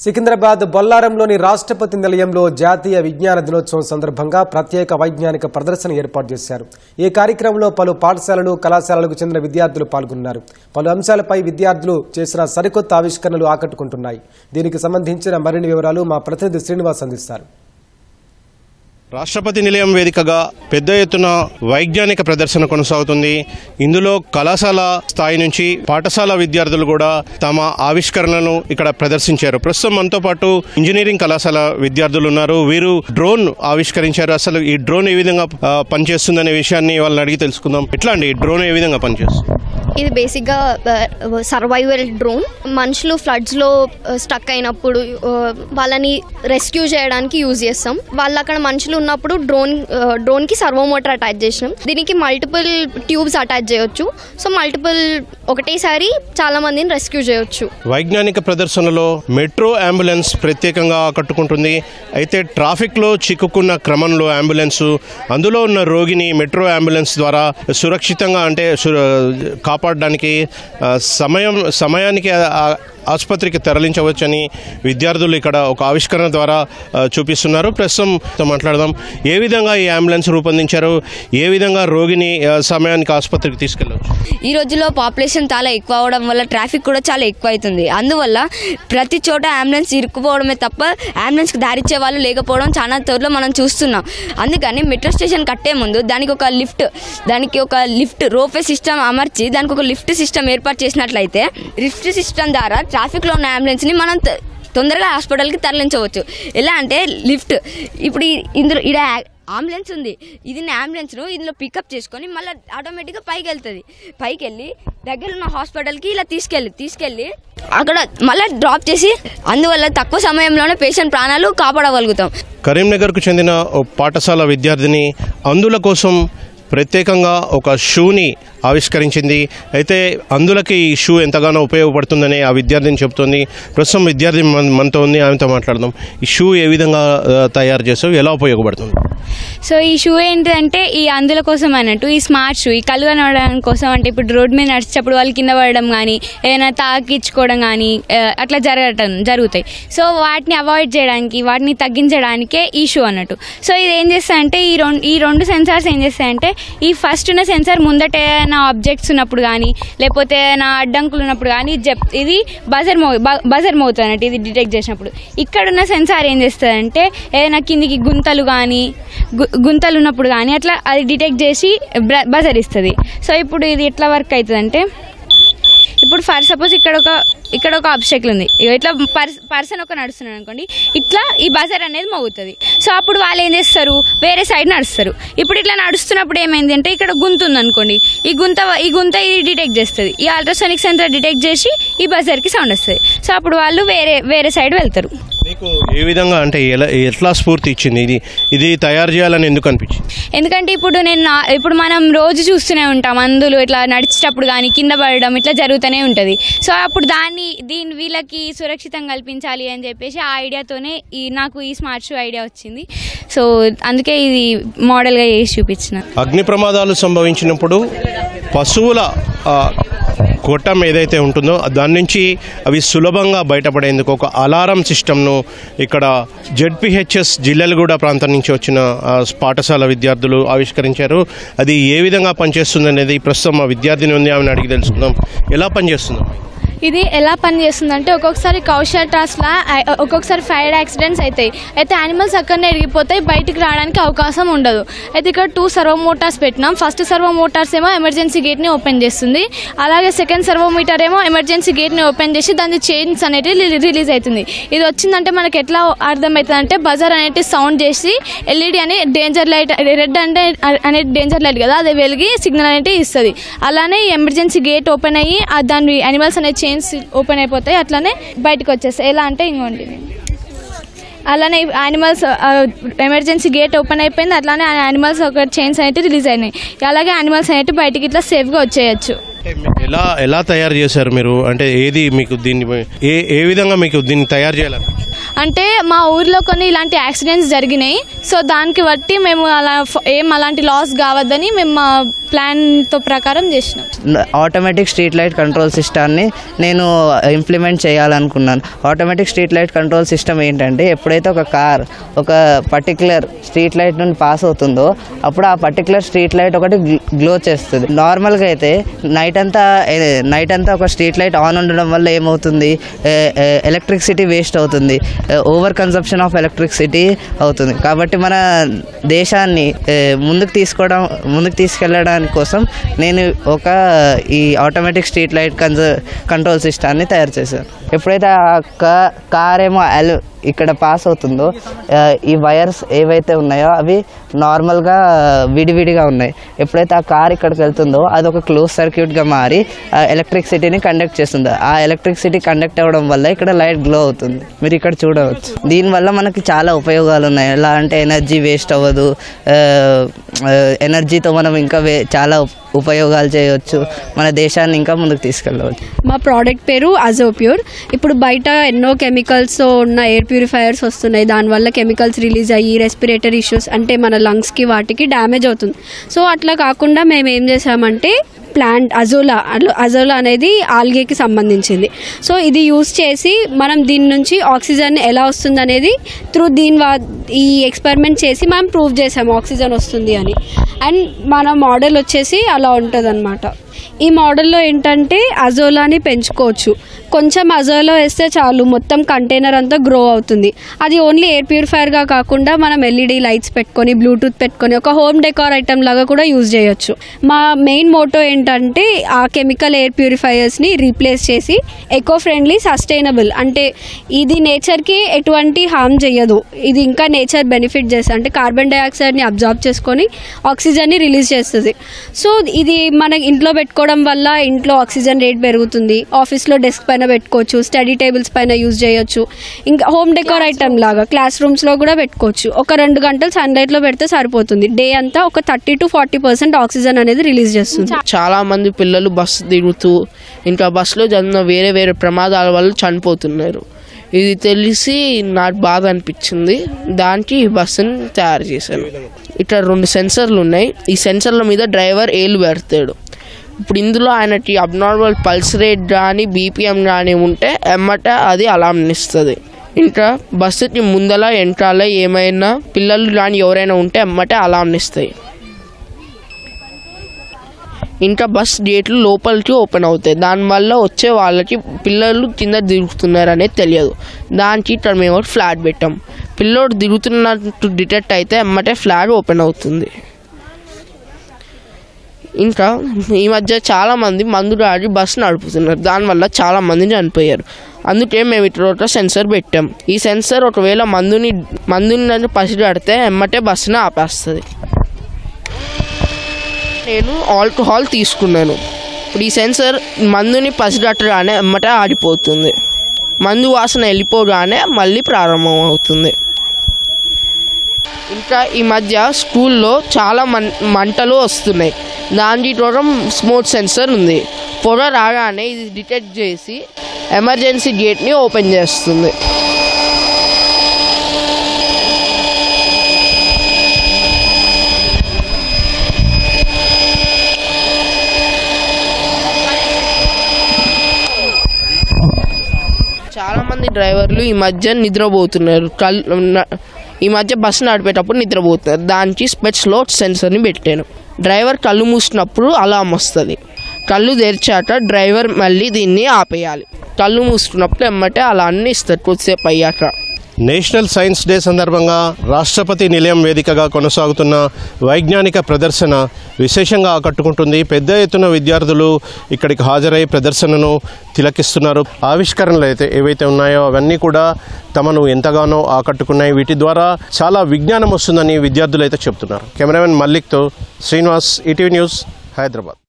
సికింద్రాబాద్ బొల్లారంలోని రాష్ట్రపతి నిలయంలో జాతీయ విజ్ఞాన దినోత్సవం సందర్భంగా ప్రత్యేక వైజ్ఞానిక ప్రదర్శన ఏర్పాటు చేశారు. ఈ కార్యక్రమంలో పలు పాఠశాలలు, కళాశాలలకు చెందిన విద్యార్థులు పాల్గొన్నారు. పలు అంశాలపై విద్యార్థులు చేసిన సరికొత్త ఆవిష్కరణలు ఆకట్టుకుంటున్నాయి. దీనికి సంబంధించిన మరిన్ని వివరాలు మా ప్రతినిధి శ్రీనివాస్ అందిస్తారు. రాష్ట్రపతి నిలయం వేదికగా పెద్ద ఎత్తున వైజ్ఞానిక ప్రదర్శన కొనసాగుతుంది. ఇందులో కళాశాల స్థాయి నుంచి పాఠశాల విద్యార్థులు కూడా తమ ఆవిష్కరణలను ఇక్కడ ప్రదర్శించారు. ప్రస్తుతం మనతో పాటు ఇంజనీరింగ్ కళాశాల విద్యార్థులు ఉన్నారు. వీరు డ్రోన్ ఆవిష్కరించారు. అసలు ఈ డ్రోన్ ఏ విధంగా పనిచేస్తుందనే విషయాన్ని వాళ్ళని అడిగి తెలుసుకుందాం. ఎట్లా అండి, ఈ డ్రోన్ ఏ విధంగా పనిచేస్తుంది? ఇది బేసిక్గా సర్వైవల్ డ్రోన్. మనుషులు ఫ్లడ్స్లో స్టక్ అయినప్పుడు వాళ్ళని రెస్క్యూ చేయడానికి యూజ్ చేస్తాం. వాళ్ళు అక్కడ మనుషులు ఉన్నప్పుడు డ్రోన్కి సర్వో మోటార్ అటాచ్ చేసినాం. దీనికి మల్టిపుల్ ట్యూబ్స్ అటాచ్ చేయొచ్చు. సో ఒకటేసారి చాలా మందిని రెస్క్యూ చేయొచ్చు. వైజ్ఞానిక ప్రదర్శనలో మెట్రో అంబులెన్స్ ప్రత్యేకంగా ఆకట్టుకుంటుంది. అయితే ట్రాఫిక్లో చిక్కుకున్న క్రమంలో అంబులెన్స్, అందులో ఉన్న రోగిని మెట్రో అంబులెన్స్ ద్వారా సురక్షితంగా కాపాడడానికి సమయానికి ఆసుపత్రికి తరలించవచ్చని విద్యార్థులు ఇక్కడ ఒక ఆవిష్కరణ ద్వారా చూపిస్తున్నారు. ప్రస్తుతం మాట్లాడదాం. ఏ విధంగా ఈ అంబులెన్స్ రూపొందించారు, ఏ విధంగా రోగిని సమయానికి ఆసుపత్రికి తీసుకెళ్ళవచ్చు? ఈ రోజుల్లో పాపులేషన్ చాలా ఎక్కువ అవడం వల్ల ట్రాఫిక్ కూడా చాలా ఎక్కువ అవుతుంది. అందువల్ల ప్రతి చోట అంబులెన్స్ ఇరుక్కుపోవడమే తప్ప అంబులెన్స్కి దారిచ్చే వాళ్ళు లేకపోవడం చాలా త్వరలో మనం చూస్తున్నాం. అందుకని మెట్రో స్టేషన్ కట్టే ముందు దానికి ఒక లిఫ్ట్ రోపే సిస్టమ్ అమర్చి దానికి ఒక లిఫ్ట్ సిస్టమ్ ఏర్పాటు చేసినట్లయితే లిఫ్ట్ సిస్టమ్ ద్వారా ట్రాఫిక్లో ఉన్న అంబులెన్స్ని మనం తొందరగా హాస్పిటల్కి తరలించవచ్చు. ఎలా అంటే లిఫ్ట్, ఇప్పుడు ఇందులో అంబులెన్స్ ఉంది, ఇది అంబులెన్స్ను ఇందులో పికప్ చేసుకొని మళ్ళీ ఆటోమేటిక్గా పైకి వెళ్ళి దగ్గర ఉన్న హాస్పిటల్కి ఇలా తీసుకెళ్ళి అక్కడ మళ్ళీ డ్రాప్ చేసి, అందువల్ల తక్కువ సమయంలోనే పేషెంట్ ప్రాణాలు కాపాడగలుగుతాం. కరీంనగర్కు చెందిన పాఠశాల విద్యార్థిని అందుల కోసం ప్రత్యేకంగా ఒక షూని ఆవిష్కరించింది. అయితే అందులకి ఈ షూ ఎంతగానో ఉపయోగపడుతుందని ఆ విద్యార్థిని చెబుతోంది. ప్రస్తుతం విద్యార్థి మనతో ఉంది, ఆమెతో మాట్లాడదాం. ఈ షూ ఏ విధంగా తయారు చేస్తావు, ఎలా ఉపయోగపడుతుంది? సో ఈ షూ ఏంటంటే ఈ అందుల కోసం అన్నట్టు, ఈ స్మార్ట్ షూ ఈ కళ్ళు కనబడడం కోసం. అంటే ఇప్పుడు రోడ్డు మీద నడిచేటప్పుడు వాళ్ళు కింద పడడం కానీ ఏదైనా తాకించుకోవడం కానీ అట్లా జరుగుతాయి. సో వాటిని అవాయిడ్ చేయడానికి, వాటిని తగ్గించడానికే ఈ షూ అన్నట్టు. సో ఇది ఏం చేస్తాయంటే ఈ రెండు సెన్సార్స్ ఏం చేస్తాయంటే, ఈ ఫస్ట్ ఉన్న సెన్సార్ ముందటే నా ఆబ్జెక్ట్స్ ఉన్నప్పుడు కానీ లేకపోతే నా అడ్డంకులు ఉన్నప్పుడు కానీ ఇది బజర్ మోగుతుంది అన్నట్టు. ఇది డిటెక్ట్ చేసినప్పుడు ఇక్కడున్న సెన్సార్ ఏం చేస్తుందంటే ఏదైనా కిందికి గుంతలు ఉన్నప్పుడు కానీ అట్లా అది డిటెక్ట్ చేసి బజర్ ఇస్తుంది. సో ఇప్పుడు ఇది ఎట్లా వర్క్ అవుతుందంటే, ఇప్పుడు ఫర్ సపోజ్ ఇక్కడ ఒక ఆబ్స్టెక్ల్ ఉంది, ఇట్లా పర్సన్ ఒక నడుస్తున్నాడు అనుకోండి, ఇట్లా ఈ బజర్ అనేది మోగుతుంది. సో అప్పుడు వాళ్ళు ఏం చేస్తారు, వేరే సైడ్ నడుస్తారు. ఇప్పుడు ఇట్లా నడుస్తున్నప్పుడు ఏమైంది అంటే ఇక్కడ గుంత ఉంది అనుకోండి, ఈ గుంత ఇది డిటెక్ట్ చేస్తుంది. ఈ అల్ట్రాసోనిక్ సెన్సార్ డిటెక్ట్ చేసి ఈ బజర్కి సౌండ్ వస్తుంది. సో అప్పుడు వాళ్ళు వేరే సైడ్ వెళ్తారు. మీకు ఏ విధంగా అంటే ఎట్లా స్ఫూర్తి ఇచ్చింది ఇది తయారు చేయాలని ఎందుకు అనిపించింది? ఎందుకంటే ఇప్పుడు మనం రోజు చూస్తూనే ఉంటాం, అందులో ఇట్లా నడిచేటప్పుడు కానీ కింద పడడం ఇట్లా జరుగుతూనే ఉంటుంది. సో అప్పుడు వీళ్ళకి సురక్షితం కల్పించాలి అని చెప్పేసి ఆ ఐడియాతోనే నాకు ఈ స్మార్ట్ షూ ఐడియా వచ్చింది. సో అందుకే ఇది మోడల్గా చేసి చూపించిన. అగ్ని ప్రమాదాలు సంభవించినప్పుడు పశువుల గొట్టం ఏదైతే ఉంటుందో దాని నుంచి అవి సులభంగా బయటపడేందుకు ఒక అలారం సిస్టమ్ను ఇక్కడ జెడ్పీహెచ్ఎస్ జిల్లెలగూడ ప్రాంతం నుంచి వచ్చిన పాఠశాల విద్యార్థులు ఆవిష్కరించారు. అది ఏ విధంగా పనిచేస్తుంది అనేది ప్రస్తుతం మా విద్యార్థిని ఉంది, ఆమెను అడిగి తెలుసుకుందాం. ఎలా పనిచేస్తుందో? ఇది ఎలా పనిచేస్తుందంటే, ఒక్కొక్కసారి కౌషటాస్లా ఒక్కొక్కసారి ఫైర్ యాక్సిడెంట్స్ అవుతాయి. అయితే యానిమల్స్ అక్కడనే ఎరిగిపోతాయి, బయటికి రావడానికి అవకాశం ఉండదు. అయితే ఇక్కడ 2 సర్వో మోటార్స్ పెట్టినాం. ఫస్ట్ సర్వో మోటార్స్ ఏమో ఎమర్జెన్సీ గేట్ని ఓపెన్ చేస్తుంది, అలాగే సెకండ్ సర్వో మీటర్ ఏమో ఎమర్జెన్సీ గేట్ని ఓపెన్ చేసి దాని చైన్స్ అనేవి రిలీజ్ అవుతుంది. ఇది వచ్చిందంటే మనకి ఎట్లా అర్థమవుతుంది అంటే, బజర్ అనేది సౌండ్ చేసి ఎల్ఈడి అని డేంజర్ లైట్, రెడ్ అంటే అనేది డేంజర్ లైట్ కదా, అది వెలిగి సిగ్నల్ అనేది ఇస్తుంది. అలానే ఎమర్జెన్సీ గేట్ ఓపెన్ అయ్యి దాని యానిమల్స్ అనేది ఓపెన్ అయిపోతాయి, అట్లానే బయటకు వచ్చేస్తాయి. ఎలా అంటే ఇంకోండి, అలానే యానిమల్స్ ఎమర్జెన్సీ గేట్ ఓపెన్ అయిపోయింది, అట్లానే యానిమల్స్ ఒక చైన్స్ అనేవి రిలీజ్ అయినాయి. అలాగే యానిమల్స్ అనేవి బయటికి ఇట్లా సేఫ్గా వచ్చేయచ్చు. ఎలా తయారు చేశారు మీరు? అంటే ఏది మీకు దీన్ని ఏ విధంగా మీకు దీన్ని తయారు చేయాలని? అంటే మా ఊర్లో కొన్ని ఇలాంటి యాక్సిడెంట్స్ జరిగినాయి. సో దానికి బట్టి మేము అలాంటి లాస్ కావద్దని మేము ప్లాన్తో ప్రకారం చేసినాం. ఆటోమేటిక్ స్ట్రీట్ లైట్ కంట్రోల్ సిస్టమ్ని నేను ఇంప్లిమెంట్ చేయాలనుకున్నాను. Automatic street light control system ఏంటంటే ఎప్పుడైతే ఒక కార్ ఒక పర్టికులర్ స్ట్రీట్ లైట్ నుండి పాస్ అవుతుందో అప్పుడు ఆ పర్టికులర్ స్ట్రీట్ లైట్ ఒకటి గ్లో చేస్తుంది. నార్మల్గా అయితే నైట్ అంతా ఒక స్ట్రీట్ లైట్ ఆన్ ఉండడం వల్ల ఏమవుతుంది, ఎలక్ట్రిసిటీ వేస్ట్ అవుతుంది, ఓవర్ కన్సంప్షన్ ఆఫ్ ఎలక్ట్రిసిటీ అవుతుంది. కాబట్టి మన దేశాన్ని ముందుకు తీసుకెళ్ళడానికి కోసం నేను ఈ ఆటోమేటిక్ స్ట్రీట్ లైట్ కంట్రోల్ సిస్టమ్ని తయారు చేశాను. ఎప్పుడైతే ఆ కార్ ఏమో ఇక్కడ పాస్ అవుతుందో ఈ వైర్స్ ఏవైతే ఉన్నాయో అవి నార్మల్గా విడివిడిగా ఉన్నాయి. ఎప్పుడైతే ఆ కార్ ఇక్కడికి వెళ్తుందో అది ఒక క్లోజ్ సర్క్యూట్గా మారి ఎలక్ట్రిసిటీని కండక్ట్ చేస్తుంది. ఆ ఎలక్ట్రిసిటీ కండక్ట్ అవ్వడం వల్ల ఇక్కడ లైట్ గ్లో అవుతుంది. మీరు ఇక్కడ చూడవచ్చు. దీనివల్ల మనకి చాలా ఉపయోగాలు ఉన్నాయి. ఎలా అంటే ఎనర్జీ వేస్ట్ అవ్వదు, ఎనర్జీతో మనం ఇంకా చాలా ఉపయోగాలు చేయవచ్చు, మన దేశాన్ని ఇంకా ముందుకు తీసుకెళ్ళవచ్చు. మా ప్రోడక్ట్ పేరు అజోప్యూర్. ఇప్పుడు బయట ఎన్నో కెమికల్స్తో ఉన్న ఎయిర్ ప్యూరిఫైయర్స్ వస్తున్నాయి. దానివల్ల కెమికల్స్ రిలీజ్ అయ్యి రెస్పిరేటరీ ఇష్యూస్ అంటే మన లంగ్స్కి వాటికి డ్యామేజ్ అవుతుంది. సో అట్లా కాకుండా మేము ఏం చేసామంటే ప్లాంట్ అజోలా అనేది ఆల్గేకి సంబంధించింది. సో ఇది యూస్ చేసి మనం దీని నుంచి ఆక్సిజన్ ఎలా వస్తుంది అనేది ఈ ఎక్స్పెరిమెంట్ చేసి మనం ప్రూవ్ చేసాము ఆక్సిజన్ వస్తుంది అని. అండ్ మన మోడల్ వచ్చేసి అలా ఉంటుంది అన్నమాట. ఈ మోడల్లో ఏంటంటే అజోలాని పెంచుకోవచ్చు. కొంచెం అజోలా వేస్తే చాలు మొత్తం కంటైనర్ అంతా గ్రో అవుతుంది. అది ఓన్లీ ఎయిర్ ప్యూరిఫైయర్గా కాకుండా మనం ఎల్ఈడి లైట్స్ పెట్టుకొని బ్లూటూత్ పెట్టుకొని ఒక హోమ్ డెకార్ ఐటమ్ లాగా కూడా యూజ్ చేయొచ్చు. మా మెయిన్ మోటో ఏంటంటే ఆ కెమికల్ ఎయిర్ ప్యూరిఫైయర్స్ని రీప్లేస్ చేసి ఎకో ఫ్రెండ్లీ సస్టైనబుల్ అంటే ఇది నేచర్కి ఎటువంటి హార్మ్ చేయదు. ఇది ఇంకా నేచర్ బెనిఫిట్ చేస్తుంది అంటే కార్బన్ డైఆక్సైడ్ని అబ్జార్బ్ చేసుకొని ఆక్సిజన్ని రిలీజ్ చేస్తుంది. సో ఇది మన ఇంట్లో పెట్టుకోవడం వల్ల ఇంట్లో ఆక్సిజన్ రేట్ పెరుగుతుంది. ఆఫీస్లో డెస్క్ పైన పెట్టుకోవచ్చు, స్టడీ టేబుల్స్ పైన యూజ్ చేయొచ్చు. ఇంకా హోమ్ డెకార్ ఐటమ్ లాగా క్లాస్ రూమ్స్లో కూడా పెట్టుకోవచ్చు. ఒక 2 గంటలు సన్లైట్లో పెడితే సరిపోతుంది. డే అంతా ఒక 30 to 40% ఆక్సిజన్ అనేది రిలీజ్ చేస్తుంది. చాలా మంది పిల్లలు బస్సు దిగుతూ ఇంకా బస్సులో జరిగిన వేరే ప్రమాదాల వల్ల చనిపోతున్నారు. ఇది తెలిసి నాకు బాధ అనిపించింది. దానికి ఈ బస్సుని తయారు చేశాను. ఇక్కడ 2 సెన్సర్లు ఉన్నాయి. ఈ సెన్సర్ల మీద డ్రైవర్ ఏలు పెడతాడు. ఇప్పుడు ఇందులో ఆయనకి అబ్నార్మల్ పల్స్ రేట్ కానీ బీపీఎం కానీ ఉంటే ఎమ్మట అది అలారం ఇస్తుంది. ఇంకా బస్సుకి ముందల వెనకాల ఏమైనా పిల్లలు కానీ ఎవరైనా ఉంటే ఎమ్మటే అలారం ఇస్తాయి. ఇంకా బస్ గేట్లు లోపలికి ఓపెన్ అవుతాయి. దానివల్ల వచ్చే వాళ్ళకి పిల్లలు కింద దిగుతున్నారు అనేది తెలియదు. దానికి ఇక్కడ మేము ఫ్లాగ్ పెట్టాం. పిల్లోడు దిగుతున్నట్టు డిటెక్ట్ అయితే ఎమ్మటే ఫ్లాగ్ ఓపెన్ అవుతుంది. ఇంకా ఈ మధ్య చాలామంది మందు తాగి బస్సు నడుపుతున్నారు. దానివల్ల చాలామంది చనిపోయారు. అందుకే మేము ఇట్లా సెన్సర్ పెట్టాం. ఈ సెన్సర్ ఒకవేళ మందుని పసిగడితే ఎమ్మటే బస్సుని ఆపేస్తుంది. నేను ఆల్కహాల్ తీసుకున్నాను. ఇప్పుడు ఈ సెన్సర్ మందుని పసిగట్టగానే ఎమ్మటే ఆగిపోతుంది. మందు వాసన వెళ్ళిపోగానే మళ్ళీ ప్రారంభం అవుతుంది. ఇంకా ఈ మధ్య స్కూల్లో చాలా మంటలు వస్తున్నాయి. దానికి కూడా స్మోక్ సెన్సర్ ఉంది. పొగ రాగానే ఇది డిటెక్ట్ చేసి ఎమర్జెన్సీ గేట్ని ఓపెన్ చేస్తుంది. చాలామంది డ్రైవర్లు ఈ మధ్య నిద్రపోతున్నారు. ఈ మధ్య బస్సు నడిపేటప్పుడు నిద్రపోతున్నారు. దానికి స్పెట్స్లో సెన్సర్ని పెట్టాను. డ్రైవర్ కళ్ళు మూసినప్పుడు అలారం వస్తుంది. కళ్ళు తెరిచాక డ్రైవర్ మళ్ళీ దీన్ని ఆపేయాలి. కళ్ళు మూసుకున్నప్పుడు ఎమ్మటే అలాన్ని ఇస్తారు కొద్దిసేపు అయ్యాక. నేషనల్ సైన్స్ డే సందర్భంగా రాష్ట్రపతి నిలయం వేదికగా కొనసాగుతున్న వైజ్ఞానిక ప్రదర్శన విశేషంగా ఆకట్టుకుంటుంది. పెద్ద ఎత్తున విద్యార్థులు ఇక్కడికి హాజరై ప్రదర్శనను తిలకిస్తున్నారు. ఆవిష్కరణలు ఏవైతే ఉన్నాయో అవన్నీ కూడా తమను ఎంతగానో ఆకట్టుకున్నాయి. వీటి ద్వారా చాలా విజ్ఞానం వస్తుందని విద్యార్థులు అయితే చెప్తున్నారు. కెమెరామెన్ మల్లిక్తో శ్రీనివాస్, ఈటీవీ న్యూస్, హైదరాబాద్.